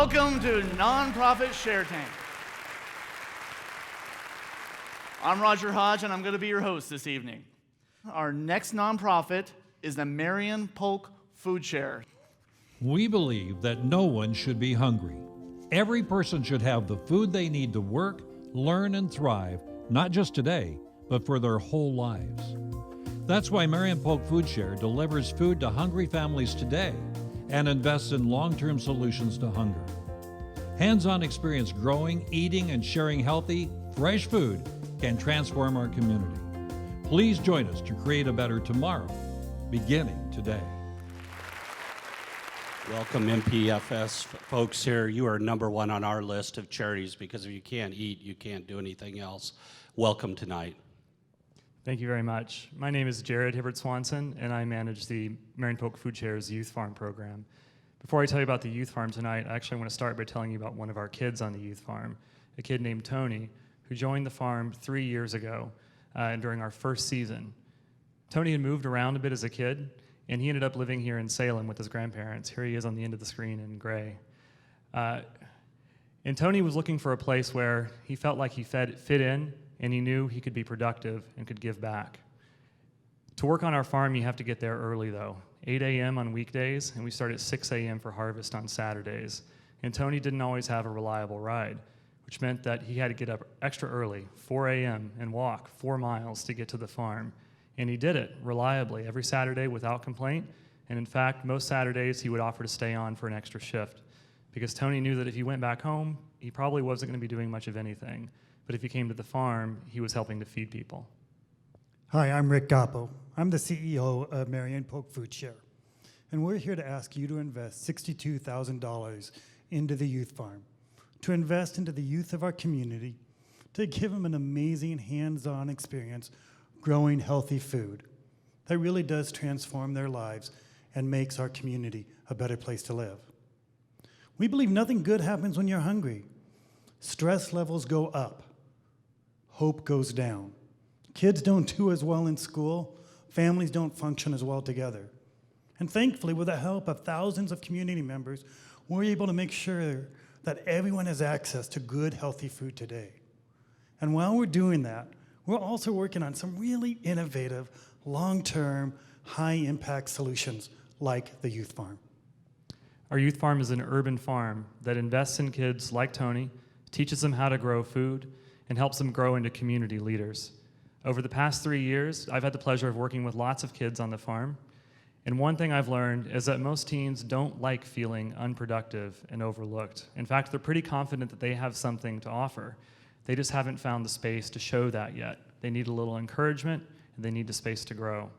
Welcome to Nonprofit Share Tank. I'm Roger Hodge, and I'm going to be your host this evening. Our next nonprofit is the Marion Polk Food Share. We believe that no one should be hungry. Every person should have the food they need to work, learn, and thrive, not just today, but for their whole lives. That's why Marion Polk Food Share delivers food to hungry families today and invests in long-term solutions to hunger. Hands-on experience growing, eating, and sharing healthy, fresh food can transform our community. Please join us to create a better tomorrow, beginning today. Welcome, MPFS folks here. You are number one on our list of charities because if you can't eat, you can't do anything else. Welcome tonight. Thank you very much. My name is Jared Hibbert Swanson, and I manage the Marion Polk Food Share's Youth Farm program. Before I tell you about the Youth Farm tonight, I actually want to start by telling you about one of our kids on the Youth Farm, a kid named Tony, who joined the farm 3 years ago during our first season. Tony had moved around a bit as a kid, and he ended up living here in Salem with his grandparents. Here he is on the end of the screen in gray. And Tony was looking for a place where he felt like he fit in, and he knew he could be productive and could give back. To work on our farm, you have to get there early, though. 8 a.m. on weekdays, and we start at 6 a.m. for harvest on Saturdays. And Tony didn't always have a reliable ride, which meant that he had to get up extra early, 4 a.m., and walk 4 miles to get to the farm. And he did it reliably every Saturday without complaint. And in fact, most Saturdays he would offer to stay on for an extra shift because Tony knew that if he went back home, he probably wasn't going to be doing much of anything. But if he came to the farm, he was helping to feed people. Hi, I'm Rick Gappo. I'm the CEO of Marion Polk Food Share. And we're here to ask you to invest $62,000 into the youth farm, to invest into the youth of our community, to give them an amazing hands-on experience growing healthy food that really does transform their lives and makes our community a better place to live. We believe nothing good happens when you're hungry. Stress levels go up. Hope goes down. Kids don't do as well in school. Families don't function as well together. And thankfully, with the help of thousands of community members, we're able to make sure that everyone has access to good, healthy food today. And while we're doing that, we're also working on some really innovative, long-term, high-impact solutions like the Youth Farm. Our Youth Farm is an urban farm that invests in kids like Tony, teaches them how to grow food, and helps them grow into community leaders. Over the past 3 years, I've had the pleasure of working with lots of kids on the farm. And one thing I've learned is that most teens don't like feeling unproductive and overlooked. In fact, they're pretty confident that they have something to offer. They just haven't found the space to show that yet. They need a little encouragement, and they need the space to grow.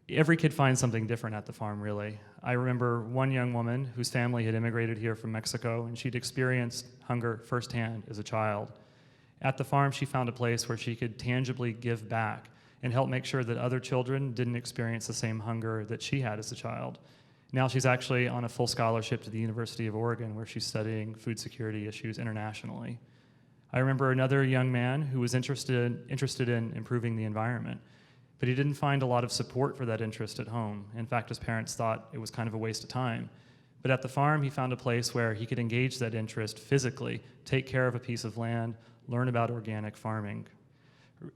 Every kid finds something different at the farm, really. I remember one young woman whose family had immigrated here from Mexico, and she'd experienced hunger firsthand as a child. At the farm, she found a place where she could tangibly give back and help make sure that other children didn't experience the same hunger that she had as a child. Now she's actually on a full scholarship to the University of Oregon, where she's studying food security issues internationally. I remember another young man who was interested in improving the environment, but he didn't find a lot of support for that interest at home. In fact, his parents thought it was kind of a waste of time. But at the farm, he found a place where he could engage that interest physically, take care of a piece of land, learn about organic farming.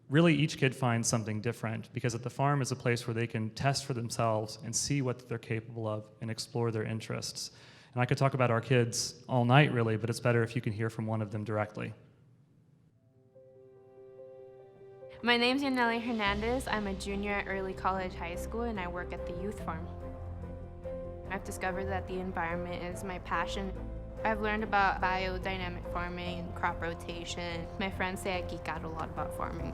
Really, each kid finds something different because at the farm is a place where they can test for themselves and see what they're capable of and explore their interests. And I could talk about our kids all night, really, but it's better if you can hear from one of them directly. My name's Yaneli Hernandez. I'm a junior at Early College High School, and I work at the Youth Farm. I've discovered that the environment is my passion. I've learned about biodynamic farming and crop rotation. My friends say I geek out a lot about farming.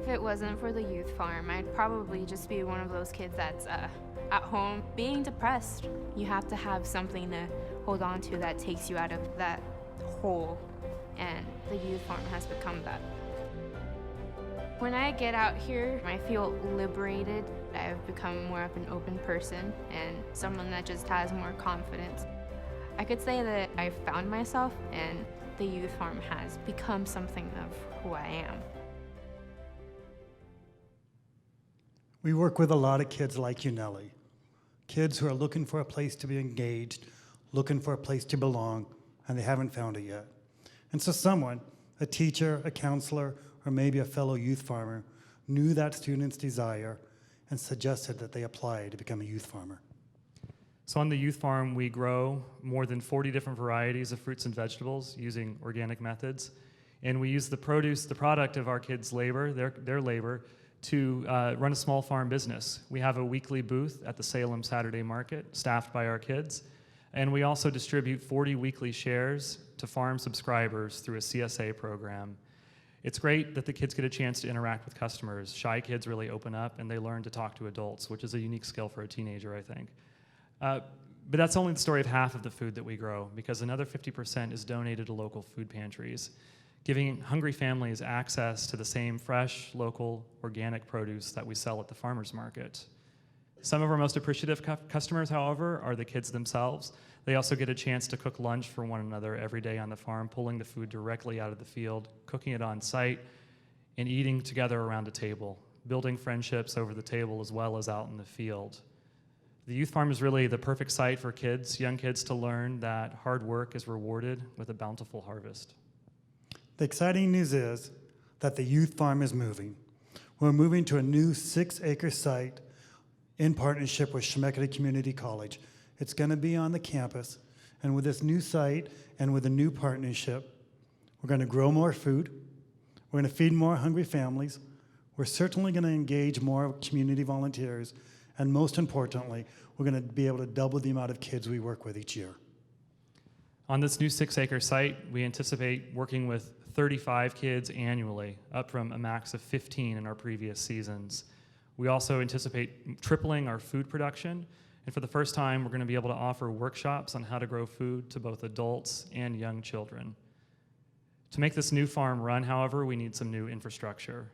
If it wasn't for the Youth Farm, I'd probably just be one of those kids that's at home being depressed. You have to have something to hold on to that takes you out of that hole, and the Youth Farm has become that. When I get out here, I feel liberated. I've become more of an open person and someone that just has more confidence. I could say that I've found myself, and the Youth Farm has become something of who I am. We work with a lot of kids like you, Nellie. Kids who are looking for a place to be engaged, looking for a place to belong, and they haven't found it yet. And so someone, a teacher, a counselor, or maybe a fellow youth farmer, knew that student's desire and suggested that they apply to become a youth farmer. So on the youth farm, we grow more than 40 different varieties of fruits and vegetables using organic methods. And we use the product of our kids' labor, their labor, to run a small farm business. We have a weekly booth at the Salem Saturday Market, staffed by our kids. And we also distribute 40 weekly shares to farm subscribers through a CSA program. It's great that the kids get a chance to interact with customers. Shy kids really open up and they learn to talk to adults, which is a unique skill for a teenager, I think. But that's only the story of half of the food that we grow, because another 50% is donated to local food pantries, giving hungry families access to the same fresh, local, organic produce that we sell at the farmers market. Some of our most appreciative customers, however, are the kids themselves. They also get a chance to cook lunch for one another every day on the farm, pulling the food directly out of the field, cooking it on site, and eating together around a table, building friendships over the table as well as out in the field. The youth farm is really the perfect site for kids, young kids, to learn that hard work is rewarded with a bountiful harvest. The exciting news is that the youth farm is moving. We're moving to a new 6-acre site in partnership with Chemeketa Community College. It's going to be on the campus, and with this new site and with a new partnership, we're going to grow more food, we're going to feed more hungry families, we're certainly going to engage more community volunteers, and most importantly, we're going to be able to double the amount of kids we work with each year. On this new 6-acre site, we anticipate working with 35 kids annually, up from a max of 15 in our previous seasons. We also anticipate tripling our food production, and for the first time, we're going to be able to offer workshops on how to grow food to both adults and young children. To make this new farm run, however, we need some new infrastructure.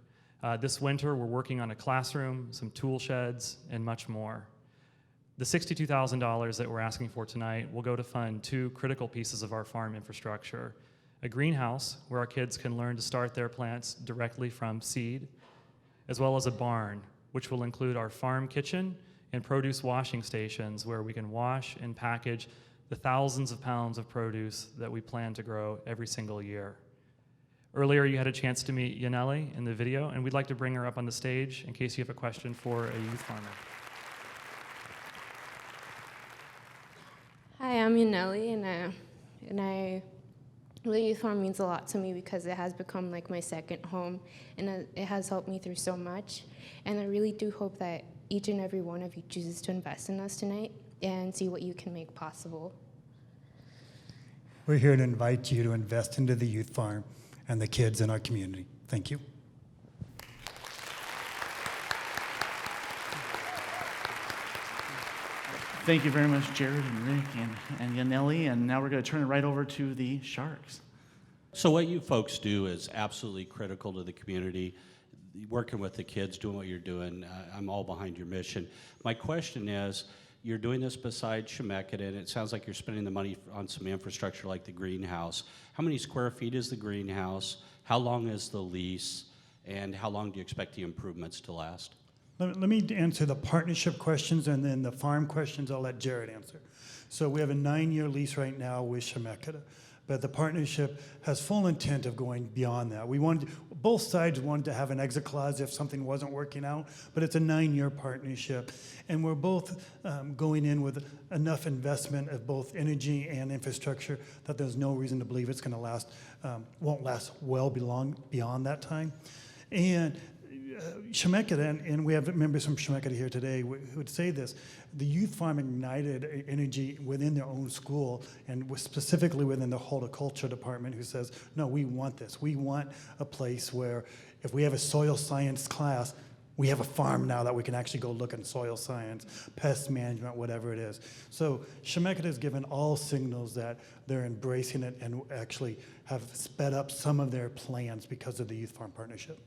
This winter, we're working on a classroom, some tool sheds, and much more. The $62,000 that we're asking for tonight will go to fund 2 critical pieces of our farm infrastructure: a greenhouse where our kids can learn to start their plants directly from seed, as well as a barn, which will include our farm kitchen and produce washing stations where we can wash and package the thousands of pounds of produce that we plan to grow every single year. Earlier, you had a chance to meet Yaneli in the video, and we'd like to bring her up on the stage in case you have a question for a youth farmer. Hi, I'm Yaneli, and the youth farm means a lot to me because it has become like my second home, and it has helped me through so much. And I really do hope that each and every one of you chooses to invest in us tonight and see what you can make possible. We're here to invite you to invest into the youth farm and the kids in our community. Thank you. Thank you very much, Jared and Rick and Yaneli. And now we're going to turn it right over to the Sharks. So what you folks do is absolutely critical to the community. Working with the kids, doing what you're doing, I'm all behind your mission. My question is, you're doing this besides Chemeketa, and it sounds like you're spending the money on some infrastructure like the greenhouse. How many square feet is the greenhouse? How long is the lease? And how long do you expect the improvements to last? Let me answer the partnership questions, and then the farm questions I'll let Jared answer. So we have a 9-year lease right now with Chemeketa, but the partnership has full intent of going beyond that. Both sides wanted to have an exit clause if something wasn't working out, but it's a 9-year partnership, and we're both going in with enough investment of both energy and infrastructure that there's no reason to believe it's going to last, won't last well beyond that time. And Chemeketa, and we have members from Chemeketa here today who would say this: the youth farm ignited energy within their own school, and specifically within the horticulture department, who says, no, we want this. We want a place where if we have a soil science class, we have a farm now that we can actually go look at soil science, pest management, whatever it is. So Chemeketa has given all signals that they're embracing it and actually have sped up some of their plans because of the youth farm partnership.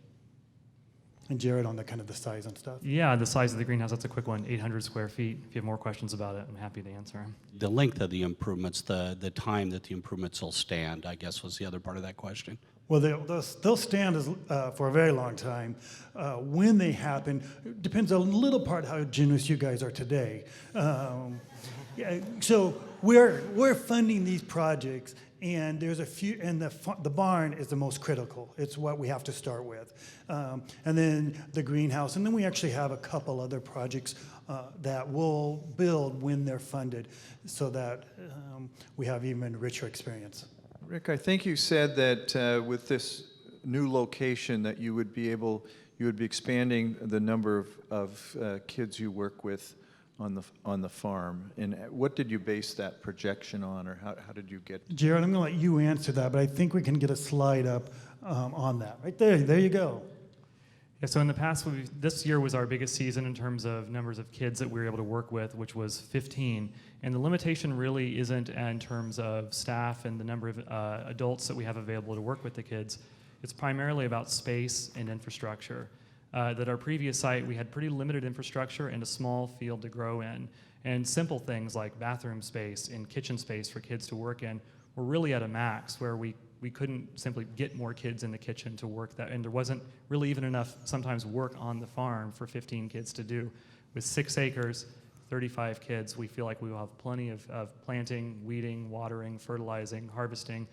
And Jared, on the kind of the size and stuff. Yeah, the size of the greenhouse, that's a quick one, 800 square feet. If you have more questions about it, I'm happy to answer them. The length of the improvements, the time that the improvements will stand, I guess, was the other part of that question. Well, they'll stand for a very long time. When they happen, depends a little part how generous you guys are today. Yeah, so we're funding these projects, and there's a few, and the barn is the most critical. It's what we have to start with, and then the greenhouse, and then we actually have a couple other projects that we'll build when they're funded, so that we have even richer experience. Rick, I think you said that with this new location that you would be expanding the number of kids you work with on the farm. And what did you base that projection on, or how did you get? Jared, I'm going to let you answer that, but I think we can get a slide up on that. Right there. There you go. Yeah, so in the past, this year was our biggest season in terms of numbers of kids that we were able to work with, which was 15. And the limitation really isn't in terms of staff and the number of adults that we have available to work with the kids. It's primarily about space and infrastructure. That our previous site, we had pretty limited infrastructure and a small field to grow in. And simple things like bathroom space and kitchen space for kids to work in were really at a max, where we couldn't simply get more kids in the kitchen to work that, and there wasn't really even enough sometimes work on the farm for 15 kids to do. With 6 acres, 35 kids, we feel like we will have plenty of planting, weeding, watering, fertilizing, harvesting,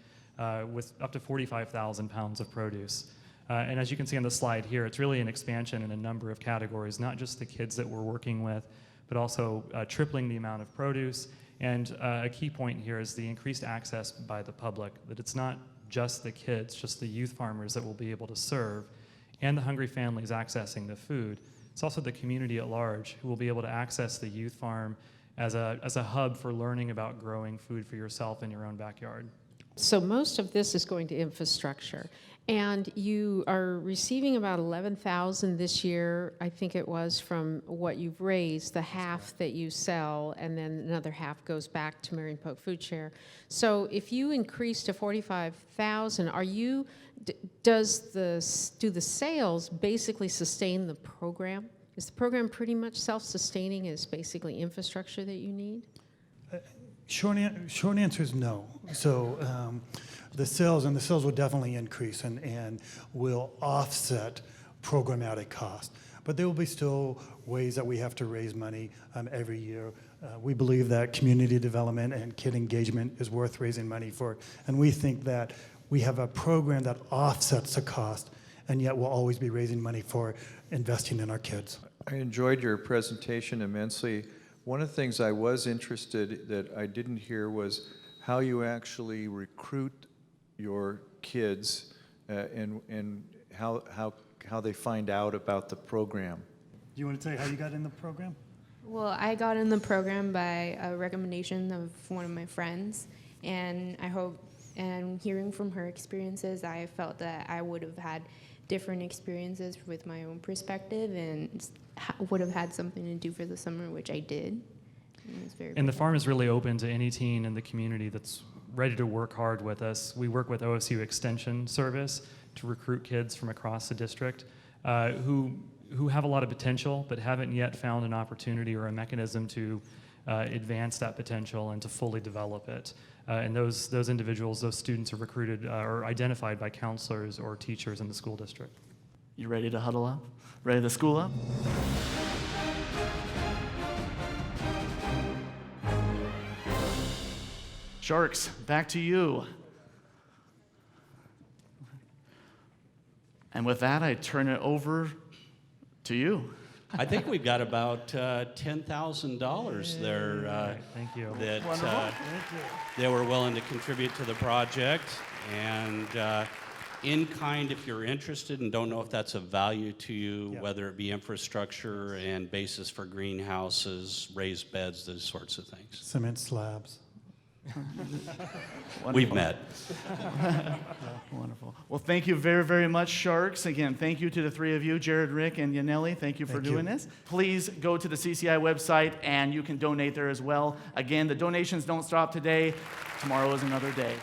with up to 45,000 pounds of produce. And as you can see on the slide here, it's really an expansion in a number of categories, not just the kids that we're working with, but also tripling the amount of produce. And a key point here is the increased access by the public, that it's not just the kids, just the youth farmers that we'll be able to serve, and the hungry families accessing the food. It's also the community at large who will be able to access the youth farm as a hub for learning about growing food for yourself in your own backyard. So most of this is going to infrastructure. And you are receiving about $11,000 this year, I think it was, from what you've raised, the half that you sell, and then another half goes back to Marion Polk Food Share. So if you increase to $45,000, do the sales basically sustain the program? Is the program pretty much self-sustaining? Is basically infrastructure that you need? Short answer is no. So the sales will definitely increase and will offset programmatic cost. But there will be still ways that we have to raise money every year. We believe that community development and kid engagement is worth raising money for, and we think that we have a program that offsets the cost, and yet we'll always be raising money for investing in our kids. I enjoyed your presentation immensely. One of the things I was interested that I didn't hear was how you actually recruit your kids and how they find out about the program. Do you want to tell you how you got in the program? Well, I got in the program by a recommendation of one of my friends, and hearing from her experiences, I felt that I would have had different experiences with my own perspective and would have had something to do for the summer, which I did. And the farm is really open to any teen in the community that's ready to work hard with us. We work with OSU Extension Service to recruit kids from across the district who have a lot of potential but haven't yet found an opportunity or a mechanism to advance that potential and to fully develop it. And those individuals, those students are recruited or identified by counselors or teachers in the school district. You ready to huddle up? Ready to school up? Sharks, back to you. And with that, I turn it over to you. I think we've got about $10,000 there Thank you. that were willing to contribute to the project. And in kind, if you're interested and don't know if that's of value to you, whether it be infrastructure and basis for greenhouses, raised beds, those sorts of things. Cement slabs. We've met. Wonderful. Well, thank you very, very much, Sharks. Again, thank you to the three of you, Jared, Rick, and Yaneli. Thank you for doing this. Please go to the CCI website, and you can donate there as well. Again, the donations don't stop today. Tomorrow is another day.